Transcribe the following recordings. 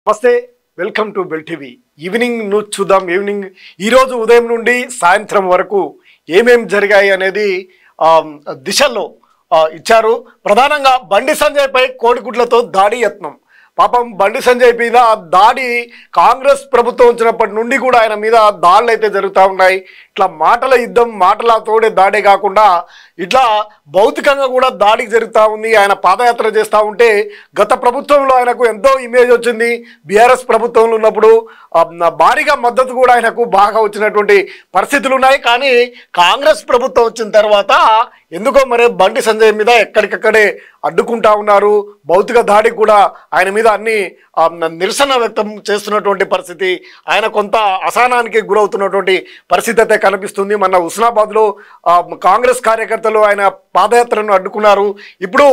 నమస్తే, welcome to bell TV. Evening news చూద్దాం. Evening ఈరోజు ఉదయం నుండి సాయంత్రం వరకు ఏమేం జరిగాయి అనేది దిశల్లో ఇచ్చారు. ప్రధానంగా బండి సంజయ్ పై కోడిగుడ్లతో దాడి యత్నం. పాపం బండి సంజయ్ మీద దాడి కాంగ్రెస్ ప్రభుత్వం వచ్చినప్పటి నుండి కూడా ఆయన మీద దాడులు అయితే జరుగుతూ ఉన్నాయి. ఇట్లా మాటల యుద్ధం, మాటలతోడే దాడే కాకుండా ఇట్లా భౌతికంగా కూడా దాడికి జరుగుతూ ఉంది. ఆయన పాదయాత్ర చేస్తూ ఉంటే గత ప్రభుత్వంలో ఆయనకు ఎంతో ఇమేజ్ వచ్చింది. బీఆర్ఎస్ ప్రభుత్వంలో ఉన్నప్పుడు భారీగా మద్దతు కూడా ఆయనకు బాగా వచ్చినటువంటి పరిస్థితులు ఉన్నాయి. కానీ కాంగ్రెస్ ప్రభుత్వం వచ్చిన తర్వాత ఎందుకో మరి బండి సంజయ్ మీద ఎక్కడికక్కడే అడ్డుకుంటా ఉన్నారు. భౌతిక దాడికి కూడా ఆయన మీద అన్ని నిరసన వ్యక్తం చేస్తున్నటువంటి పరిస్థితి, ఆయన కొంత అసహనానికి గురవుతున్నటువంటి పరిస్థితి అయితే కనిపిస్తుంది. మొన్న హుస్నాబాద్లో కాంగ్రెస్ కార్యకర్తలు ఆయన పాదయాత్రను అడ్డుకున్నారు. ఇప్పుడు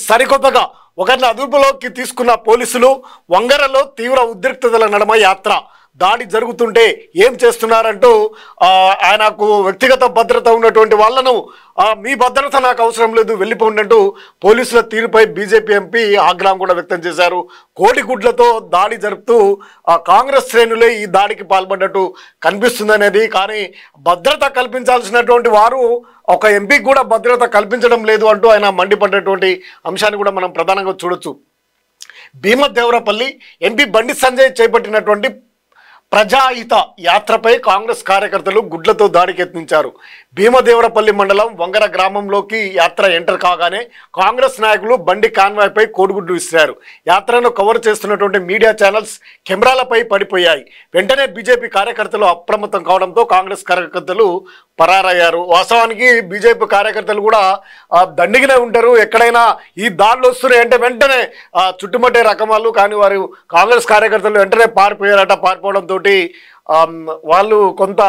సరికొత్తగా ఒకరిని అదుపులోకి తీసుకున్న పోలీసులు వంగరలో తీవ్ర ఉద్రిక్తతల నడుమ యాత్ర దాడి జరుగుతుంటే ఏం చేస్తున్నారంటూ ఆయనకు వ్యక్తిగత భద్రత ఉన్నటువంటి వాళ్ళను మీ భద్రత నాకు అవసరం లేదు, వెళ్ళిపోండి పోలీసుల తీరుపై బీజేపీ ఎంపీ ఆగ్రహం కూడా వ్యక్తం చేశారు. కోడిగుడ్లతో దాడి జరుపుతూ కాంగ్రెస్ శ్రేణులే ఈ దాడికి పాల్పడ్డట్టు కనిపిస్తుందనేది. కానీ భద్రత కల్పించాల్సినటువంటి వారు ఒక ఎంపీకి కూడా భద్రత కల్పించడం లేదు అంటూ ఆయన మండిపడ్డటువంటి అంశాన్ని కూడా మనం ప్రధానంగా చూడొచ్చు. భీమదేవరపల్లి ఎంపీ బండి సంజయ్ చేపట్టినటువంటి ప్రజాహిత యాత్రపై కాంగ్రెస్ కార్యకర్తలు గుడ్లతో దాడికి యత్నించారు. భీమదేవరపల్లి మండలం వంగర గ్రామంలోకి యాత్ర ఎంటర్ కాగానే కాంగ్రెస్ నాయకులు బండి కాన్వాయ్పై కోడిగుడ్లు విసిరారు. యాత్రను కవర్ చేస్తున్నటువంటి మీడియా ఛానల్స్ కెమెరాలపై పడిపోయాయి. వెంటనే బీజేపీ కార్యకర్తలు అప్రమత్తం కావడంతో కాంగ్రెస్ కార్యకర్తలు పరారయ్యారు. వాస్తవానికి బీజేపీ కార్యకర్తలు కూడా దండిగానే ఉంటారు. ఎక్కడైనా ఈ దాడులు వస్తున్నాయి అంటే వెంటనే చుట్టుముట్టే రకం వాళ్ళు. కానీ వారు కాంగ్రెస్ కార్యకర్తలు వెంటనే పారిపోయారట. పారిపోవడంతో వాళ్ళు కొంత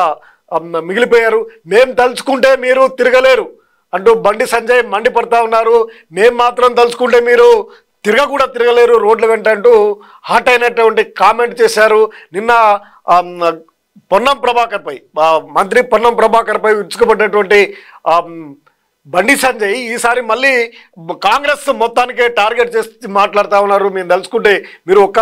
మిగిలిపోయారు. మేము తలుచుకుంటే మీరు తిరగలేరు అంటూ బండి సంజయ్ మండిపడతా ఉన్నారు. మేము మాత్రం తలుచుకుంటే మీరు తిరగలేరు రోడ్ల వెంట అంటూ హాట్ అయినటువంటి కామెంట్ చేశారు. నిన్న పొన్నం ప్రభాకర్పై, మంత్రి పొన్నం ప్రభాకర్పై విరుచుకుపడ్డటువంటి బండి సంజయ్ ఈసారి మళ్ళీ కాంగ్రెస్ మొత్తానికే టార్గెట్ చేసి మాట్లాడుతూ ఉన్నారు. మేము తలుచుకుంటే మీరు ఒక్క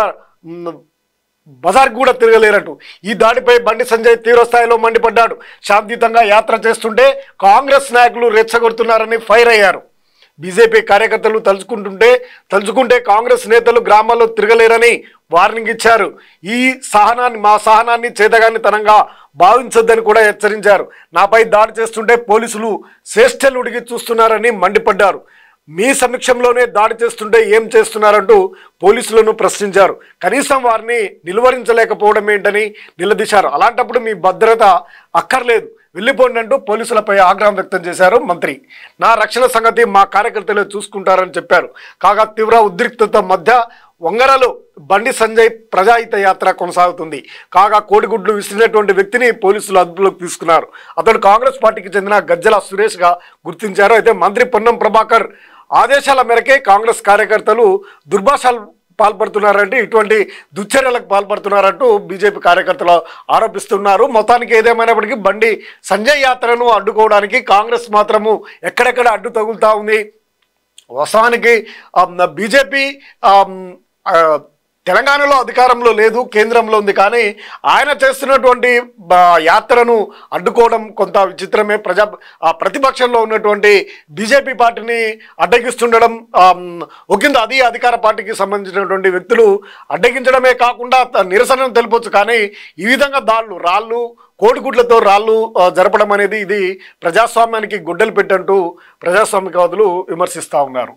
బజార్కి కూడా తిరగలేరట్టు. ఈ దాడిపై బండి సంజయ్ తీవ్రస్థాయిలో మండిపడ్డాడు. శాంతియుతంగా యాత్ర చేస్తుంటే కాంగ్రెస్ నాయకులు రెచ్చగొడుతున్నారని ఫైర్ అయ్యారు. బీజేపీ కార్యకర్తలు తలుచుకుంటే కాంగ్రెస్ నేతలు గ్రామాల్లో తిరగలేరని వార్నింగ్ ఇచ్చారు. మా సహనాన్ని చేతగానితనంగా భావించొద్దని కూడా హెచ్చరించారు. నాపై దాడి చేస్తుంటే పోలీసులు శ్రేష్ఠలుడిగి చూస్తున్నారని మండిపడ్డారు. మీ సమక్షంలోనే దాడి చేస్తుంటే ఏం చేస్తున్నారంటూ పోలీసులను ప్రశ్నించారు. కనీసం వారిని నిలువరించలేకపోవడం ఏంటని నిలదీశారు. అలాంటప్పుడు మీ భద్రత అక్కర్లేదు, వెళ్ళిపోండి అంటూ పోలీసులపై ఆగ్రహం వ్యక్తం చేశారు మంత్రి. నా రక్షణ సంగతి మా కార్యకర్తలే చూసుకుంటారని చెప్పారు. కాగా తీవ్ర ఉద్రిక్తత మధ్య వంగరలో బండి సంజయ్ ప్రజాహిత యాత్ర కొనసాగుతుంది. కాగా కోడిగుడ్లు విసిరినటువంటి వ్యక్తిని పోలీసులు అదుపులోకి తీసుకున్నారు. అతడు కాంగ్రెస్ పార్టీకి చెందిన గజ్జల సురేష్గా గుర్తించారు. అయితే మంత్రి పొన్నం ప్రభాకర్ ఆదేశాల మేరకే కాంగ్రెస్ కార్యకర్తలు దుర్భాషలు పాల్పడుతున్నారంటే, ఇటువంటి దుశ్చర్యలకు పాల్పడుతున్నారంటూ బీజేపీ కార్యకర్తలు ఆరోపిస్తున్నారు. మొత్తానికి ఏదేమైనప్పటికీ బండి సంజయ్ యాత్రను అడ్డుకోవడానికి కాంగ్రెస్ మాత్రము ఎక్కడెక్కడ అడ్డు తగులుతూ ఉంది. వాస్తవానికి బీజేపీ తెలంగాణలో అధికారంలో లేదు, కేంద్రంలో ఉంది. కానీ ఆయన చేస్తున్నటువంటి యాత్రను అడ్డుకోవడం కొంత విచిత్రమే. ప్రతిపక్షంలో ఉన్నటువంటి బీజేపీ పార్టీని అడ్డగిస్తుండడం ఒకంత అది అధికార పార్టీకి సంబంధించినటువంటి వ్యక్తులు అడ్డగించడమే కాకుండా నిరసనను తెలుపొచ్చు. కానీ ఈ విధంగా రాళ్ళు కోడిగుడ్లతో రాళ్ళు జరపడం అనేది ఇది ప్రజాస్వామ్యానికి గుడ్డలు పెట్టంటూ ప్రజాస్వామికవాదులు విమర్శిస్తూ ఉన్నారు.